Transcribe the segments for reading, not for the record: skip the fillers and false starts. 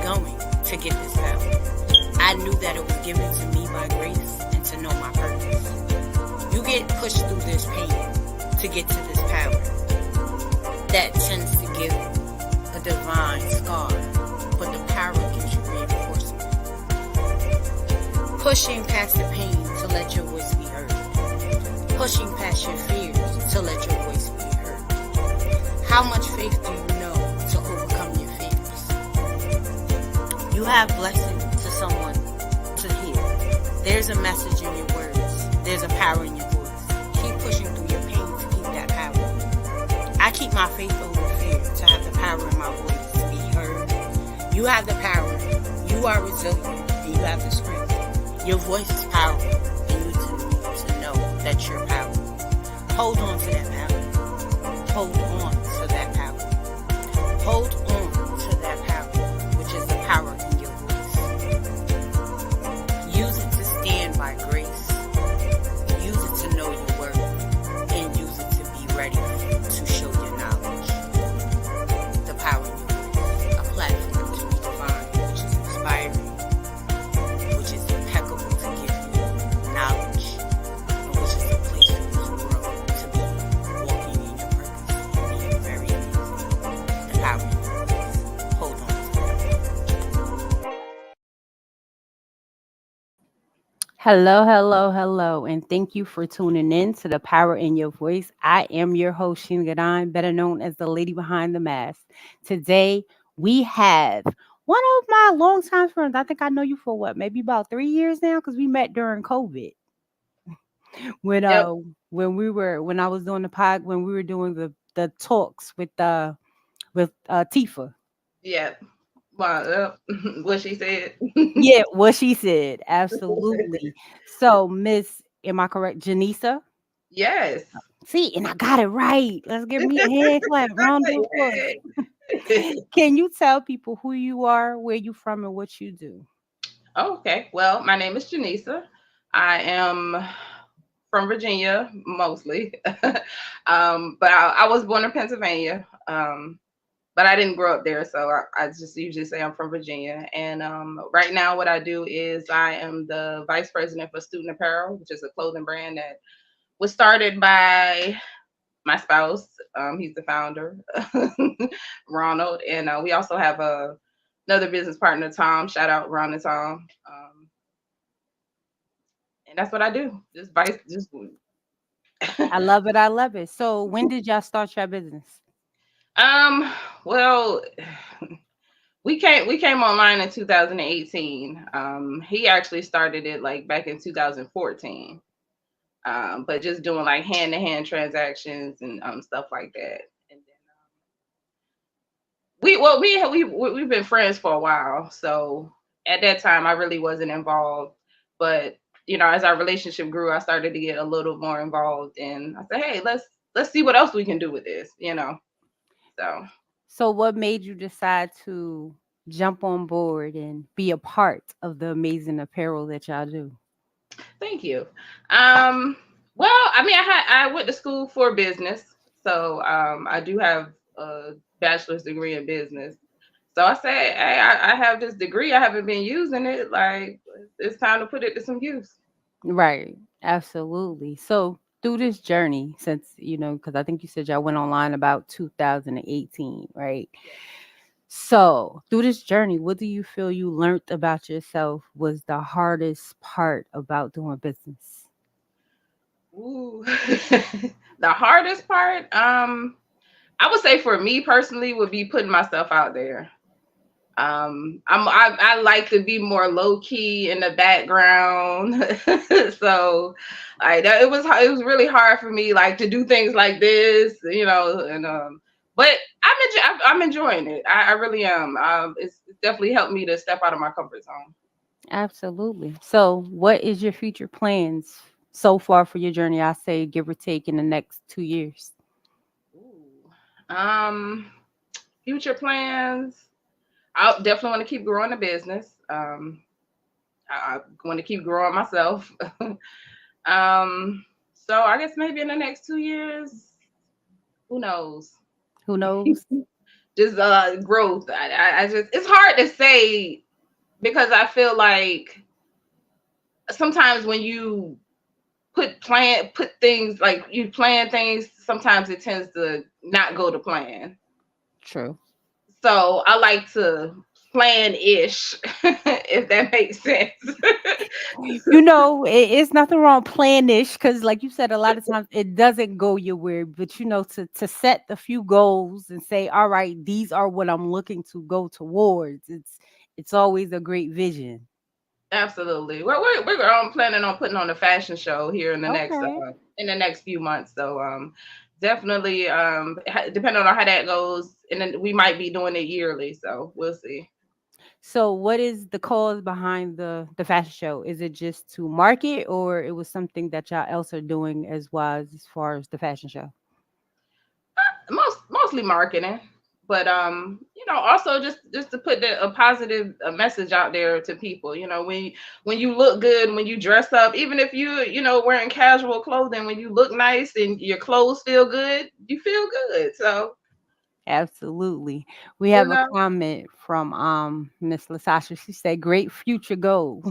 going to get this power. I knew that it was given to me by grace and to know my purpose. You get pushed through this pain to get to this power. That tends to give a divine scar, but the power gives you reinforcement. Pushing past the pain to let your voice be heard. Pushing past your fears to let your voice be heard. How much faith do you know to overcome your fears? You have blessing to someone to hear. There's a message in your words. There's a power in your voice. Keep pushing through your pain to keep that power. I keep my faith over fear to have the power in my voice to be heard. You have the power. You are resilient and you have the strength. Your voice is powerful and you need to know that you're powerful. Hold on to that power. Hold on to that power. Hold on to that power, which is the power in your voice. Use it to stand by grace. Use it to know your worth. And use it to be ready to show your knowledge. The power in your voice. A platform to redefine, which is inspiring, which is impeccable to give you knowledge, and which is the place for you to grow, to be walking in your purpose and being very amazing. The power in your voice. Hold on to that. Hello, and thank you for tuning in to the Power in Your Voice. I am your host, Shin Gadan, better known as the lady behind the mask. Today, we have one of my longtime friends. I think I know you for what, maybe about 3 years now, because we met during COVID. When Yep. when I was doing the pod, when we were doing the talks with Tifa. Yep. Well, what she said. Yeah, what she said, absolutely. So, Miss, am I correct, Janisa? Yes. See, and I got it right. Let's give me a hand clap, round of applause. Can you tell people who you are, where you from, and what you do? Okay. Well, my name is Janisa. I am from Virginia mostly, but I was born in Pennsylvania. But I didn't grow up there, so I just usually say I'm from Virginia. And right now, what I do is I am the vice president for Student Apparel, which is a clothing brand that was started by my spouse. He's the founder, Ronald, and we also have another business partner, Tom. Shout out Ron and Tom. And that's what I do. Just vice, just I love it. I love it. So, when did y'all start your business? um. Well, we came online in 2018. He actually started it like back in 2014. But just doing like hand to hand transactions and stuff like that. And then we've been friends for a while, so at that time I really wasn't involved. But as our relationship grew, I started to get a little more involved, and I said, hey, let's see what else we can do with this. So So, what made you decide to jump on board and be a part of the amazing apparel that y'all do? thank you. Um, well, I mean, I went to school for business, so I do have a bachelor's degree in business. So I said, hey, I have this degree. I haven't been using it. Like, it's time to put it to some use. Right. Absolutely. So, through this journey, since, because I think you said y'all went online about 2018, right? So, through this journey, what do you feel you learned about yourself was the hardest part about doing business? Ooh. The hardest part, I would say for me personally, would be putting myself out there. I like to be more low key in the background, so it was really hard for me like to do things like this. And but I'm enjoying it. I really am. It's definitely helped me to step out of my comfort zone. Absolutely. So, what is your future plans so far for your journey? I say, give or take, in the next 2 years. Ooh. Um, Future plans. I definitely want to keep growing the business. I want to keep growing myself. So I guess maybe in the next 2 years, who knows? Who knows? just growth. I just, it's hard to say because I feel like sometimes when you put things like you plan things, sometimes it tends to not go to plan. True. So I like to plan ish, if that makes sense. It's nothing wrong planish because, like you said, a lot of times it doesn't go your way. But to set a few goals and say, all right, these are what I'm looking to go towards. It's always a great vision. Absolutely. Well, we're planning on putting on a fashion show here Okay. in the next few months. So definitely depending on how that goes, and then we might be doing it yearly. So we'll see. So, what is the cause behind the fashion show? Is it just to market, or it was something that y'all else are doing as far as the fashion show? Mostly marketing, but also just to put a positive message out there to people. When you look good, when you dress up, even if you wearing casual clothing, when you look nice and your clothes feel good, you feel good. So Absolutely. We you have a know. comment from Miss Latasha. She said, "Great future goal."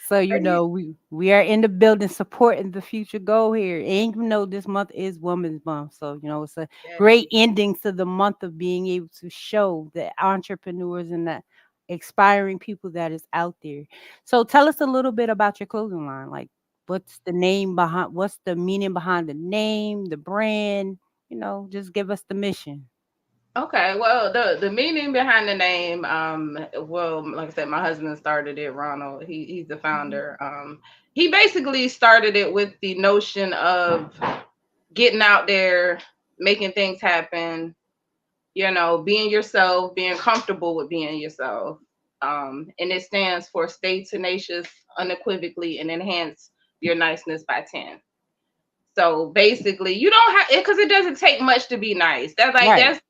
So we are in the building supporting the future goal here. And this month is Women's Month. So it's a Yes. great ending to the month of being able to show the entrepreneurs and the aspiring people that is out there. So tell us a little bit about your clothing line. Like what's the meaning behind the name, the brand, just give us the mission. Okay, well, the meaning behind the name, well, like I said, my husband started it, Ronald. He's the Mhm. founder. He basically started it with the notion of getting out there, making things happen, being yourself, being comfortable with being yourself. And it stands for stay tenacious, unequivocally, and enhance your niceness by 10. So basically, you don't have it because it doesn't take much to be nice. Right. That's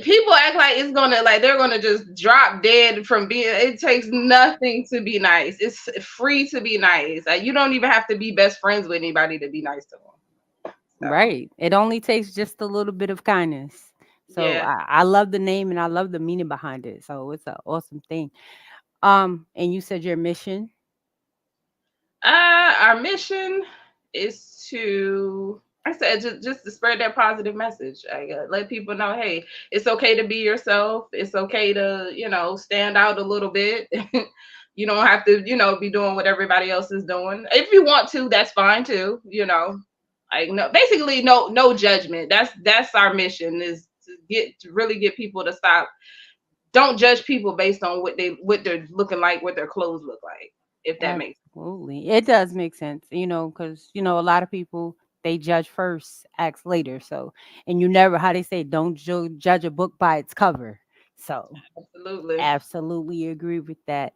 people act like it's gonna like they're gonna just drop dead from being. It takes nothing to be nice. It's free to be nice. Like, you don't even have to be best friends with anybody to be nice to them. So Right. It only takes just a little bit of kindness. So yeah. I love the name and I love the meaning behind it. So it's an awesome thing. And you said your mission. Our mission is to, I said, just to spread that positive message. I let people know, hey, it's okay to be yourself. It's okay to, stand out a little bit. You don't have to, be doing what everybody else is doing. If you want to, that's fine too. Like, no, basically no judgment. That's our mission, is to really get people to stop. Don't judge people based on what they're looking like, what their clothes look like. If that makes. Absolutely. It does make sense, because, a lot of people, they judge first, act later. So, and you never, how they say, don't judge a book by its cover. So, Absolutely. absolutely agree with that.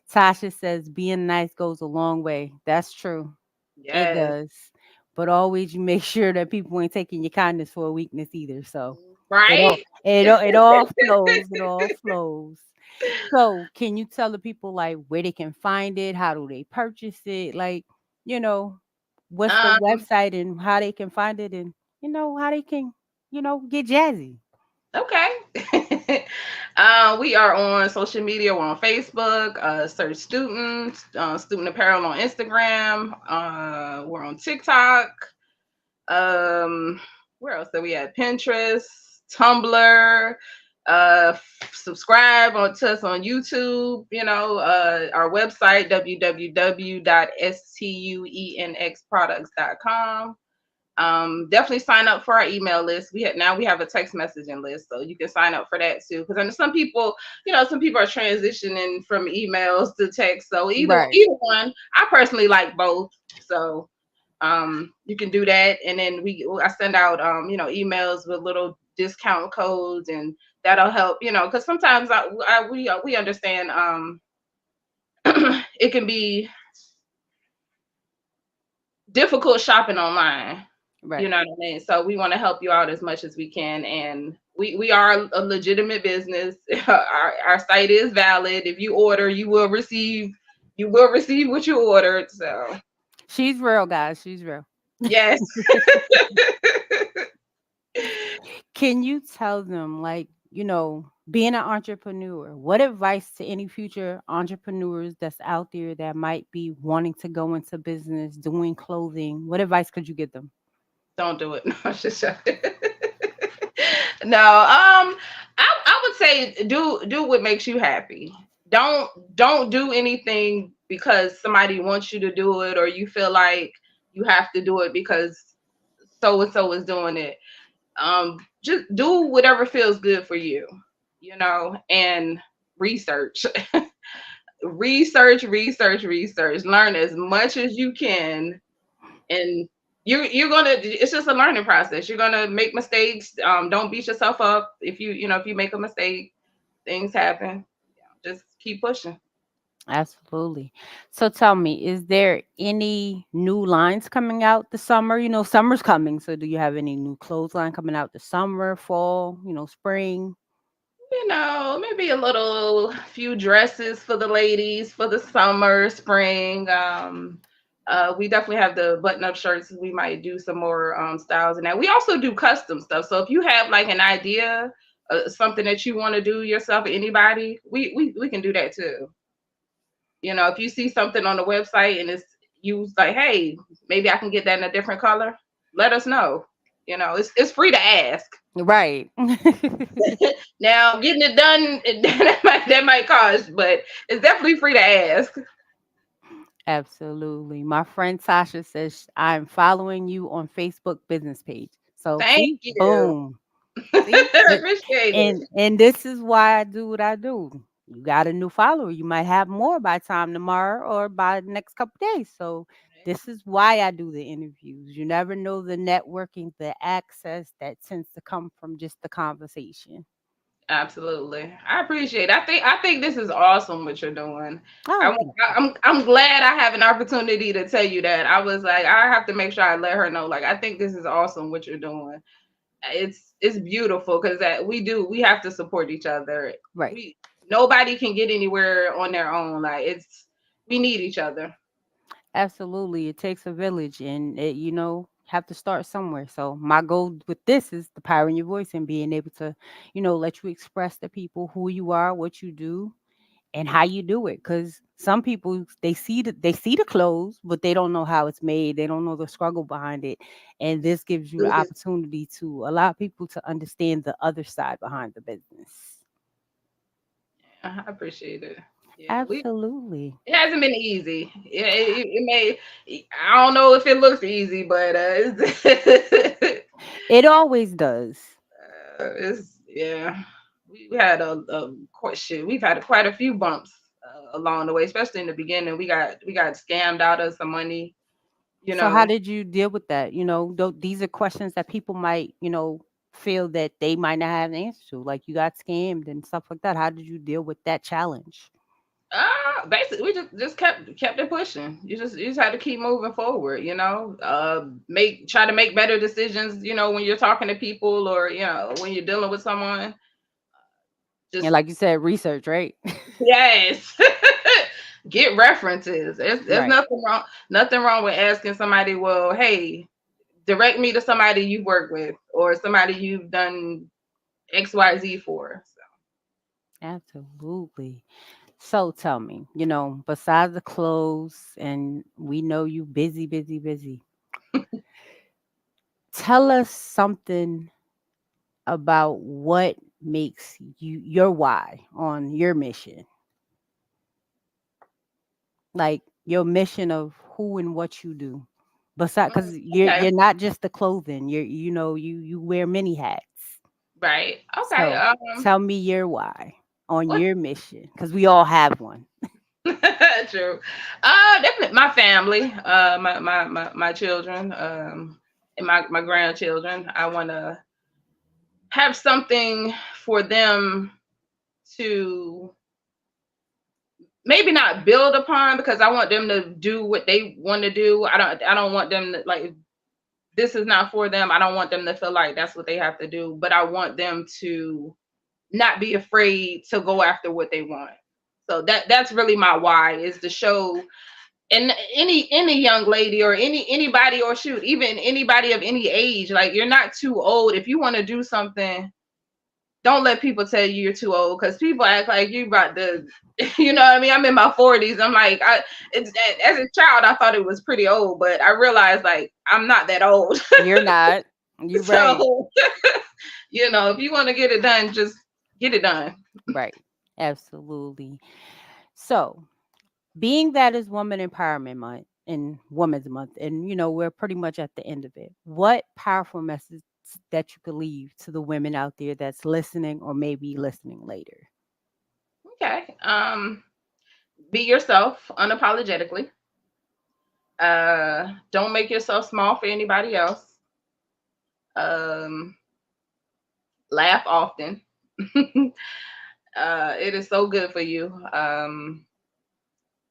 Tasha says, being nice goes a long way. That's true. It Yes. does. But always you make sure that people ain't taking your kindness for a weakness either. So Right? it all flows. It all flows. So can you tell the people like where they can find it? How do they purchase it? Like, you know, what's the Um, website and how they can find it and how they can, get jazzy. okay. We are on social media. We're on Facebook, search student apparel on Instagram. We're on TikTok. Um, where else are we at? Pinterest, Tumblr. Subscribe to us on YouTube. Our website www.stuenxproducts.com. Definitely sign up for our email list. We have a text messaging list, so you can sign up for that too. Because I know some people are transitioning from emails to text. So Right. either one. I personally like both. So you can do that, and then I send out emails with little discount codes, and that'll help. Because sometimes we understand it can be difficult shopping online. You Right. know what I mean? So we want to help you out as much as we can, and we are a legitimate business. Our site is valid. If you order, you will receive what you ordered. So She's real, guys. She's real. Yes. Can you tell them, like, being an entrepreneur, what advice to any future entrepreneurs that's out there that might be wanting to go into business, doing clothing? What advice could you give them? Don't do it. No, I'm just joking. No, I would say do what makes you happy. Don't do anything because somebody wants you to do it or you feel like you have to do it because so and so is doing it. Just do whatever feels good for you, and research. Research. Learn as much as you can, and you're gonna. It's just a learning process. You're gonna make mistakes. Don't beat yourself up if you make a mistake. Things happen. Just keep pushing. Absolutely. So tell me, is there any new lines coming out this summer? Summer's coming. So do you have any new clothes line coming out this summer, fall, spring? Maybe a little few dresses for the ladies for the summer, spring. We definitely have the button-up shirts. We might do some more styles and that. We also do custom stuff. So if you have like an idea, something that you want to do yourself, anybody, we can do that too. If you see something on the website and it's you like, hey, maybe I can get that in a different color. Let us know. It's free to ask. Right. Now, getting it done, that might cost, but it's definitely free to ask. Absolutely. My friend Tasha says I'm following you on Facebook business page. So Thank see, you. boom. See? Appreciate it. And this is why I do what I do. You got a new follower. You might have more by time tomorrow or by the next couple days. So this is why I do the interviews. You never know the networking, the access that tends to come from just the conversation. Absolutely, I appreciate it. I think this is awesome what you're doing. Oh, I, thank I'm glad I have an opportunity to tell you that. I was like, I have to make sure I let her know. Like, I think this is awesome what you're doing. It's beautiful because that we have to support each other. right. We Nobody can get anywhere on their own. Like we need each other. Absolutely. It takes a village and have to start somewhere. So my goal with this is the power in your voice and being able to, let you express to people who you are, what you do, and how you do it. Cause some people they see the clothes, but they don't know how it's made. They don't know the struggle behind it. And this gives you the opportunity to allow people to understand the other side behind the business. I appreciate it. Yeah, Absolutely. it hasn't been easy. It may. I don't know if it looks easy, but It always does. it's yeah. We had a question. We've had quite a few bumps along the way, especially in the beginning. We got scammed out of some money. You So how know, did you deal with that? These are questions that people might, feel that they might not have an answer to. Like you got scammed and stuff like that. How did you deal with that challenge? basically we just kept it pushing. You just had to keep moving forward. Make try to make better decisions. When you're talking to people or when you're dealing with someone. And Just like you said, research, right? yes. Get references. There's Right. nothing wrong with asking somebody, well, hey, direct me to somebody you work with or somebody you've done XYZ for. So Absolutely. So tell me, besides the clothes, and we know you busy, busy, busy. Tell us something about what makes you your why on your mission. Like your mission of who and what you do. Besides, because you're okay. you're not just the clothing. You wear many hats. Right. Okay. So tell me your why on What your mission, because we all have one. true. Definitely my family, my children, and my grandchildren. I want to have something for them to maybe not build upon because I want them to do what they want to do. I don't want them to like this is not for them. I don't want them to feel like that's what they have to do, but I want them to not be afraid to go after what they want. So that's really my why is to show and any young lady or anybody, or shoot, even anybody of any age, like, you're not too old. If you want to do something, don't let people tell you you're too old, because people act like you about to, you know what I mean? I'm in my 40s. I'm like, as a child, I thought it was pretty old, but I realized, like, I'm not that old. You're not. You're right. So, if you want to get it done, just get it done. Right. Absolutely. So, being that is Woman Empowerment Month and Women's Month, and we're pretty much at the end of it, what powerful message that you could leave to the women out there that's listening or maybe listening later? Okay. Be yourself unapologetically. Don't make yourself small for anybody else. Laugh often. It is so good for you.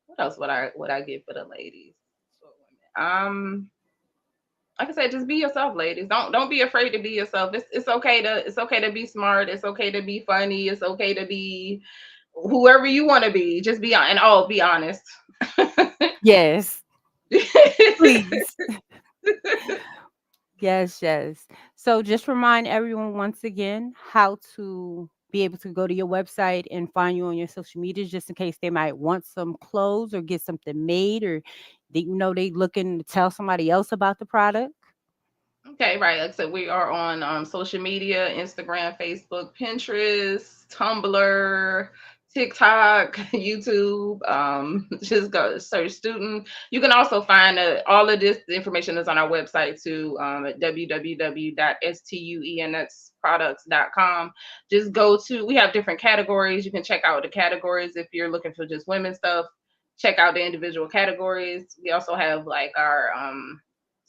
What else would I give for the ladies? Like I said, just be yourself, ladies. Don't be afraid to be yourself. It's okay to be smart. It's okay to be funny. It's okay to be whoever you want to be. Just be be honest. Yes. Please. Yes. So just remind everyone once again how to be able to go to your website and find you on your social medias, just in case they might want some clothes or get something made, or they looking to tell somebody else about the product. Okay, right. Like I said, we are on social media: Instagram, Facebook, Pinterest, Tumblr, TikTok, YouTube. Just go search Student. You can also find all of this information is on our website too, at www.stuensproducts.com. Just go to, we have different categories. You can check out the categories if you're looking for just women's stuff. Check out the individual categories. We also have like our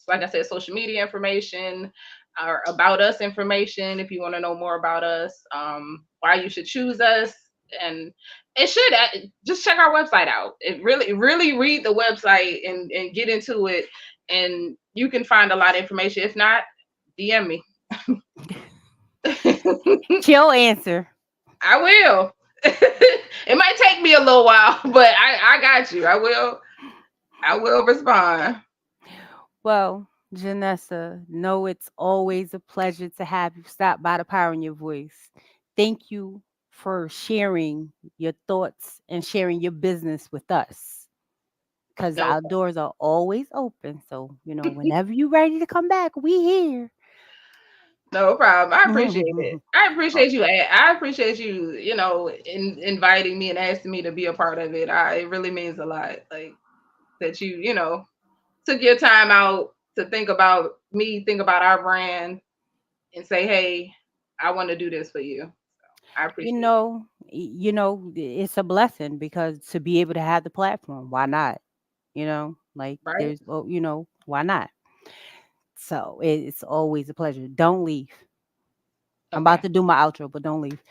like I said, social media information, our about us information if you want to know more about us, why you should choose us. And it should just check our website out. It really read the website and get into it, and you can find a lot of information. If not, DM me. She'll answer. I will. It might take me a little while, but I got you. I will respond. Well, Janessa, no, it's always a pleasure to have you stop by the Power in Your Voice. Thank you for sharing your thoughts and sharing your business with us, because our doors are always open. So, whenever you're ready to come back, we here. No problem. I appreciate it. I appreciate you. I appreciate you, inviting me and asking me to be a part of it. It really means a lot. Like that you took your time out to think about me, think about our brand, and say, hey, I want to do this for you. So I appreciate it. It's a blessing, because to be able to have the platform, why not? Right. There's, why not? So it's always a pleasure. Don't leave. I'm about to do my outro, but don't leave.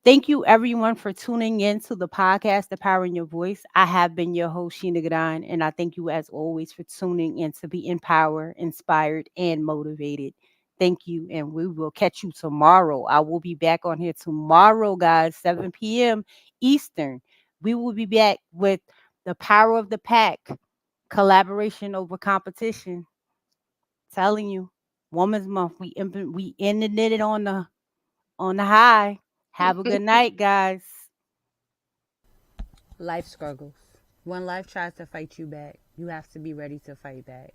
Thank you, everyone, for tuning in to the podcast, The Power in Your Voice. I have been your host, Sheena Gadine, and I thank you, as always, for tuning in to be empowered, inspired, and motivated. Thank you, and we will catch you tomorrow. I will be back on here tomorrow, guys, 7 p.m. Eastern. We will be back with the Power of the Pack, collaboration over competition. Telling you, Women's Month, we ended it on the high. Have a good night, guys. Life struggles. When life tries to fight you back, you have to be ready to fight back.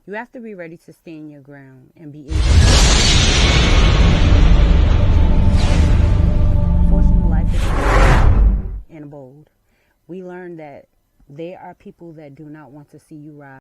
You have to be ready to stand your ground and be able to. Unfortunately, life is and bold. We learned that there are people that do not want to see you rise.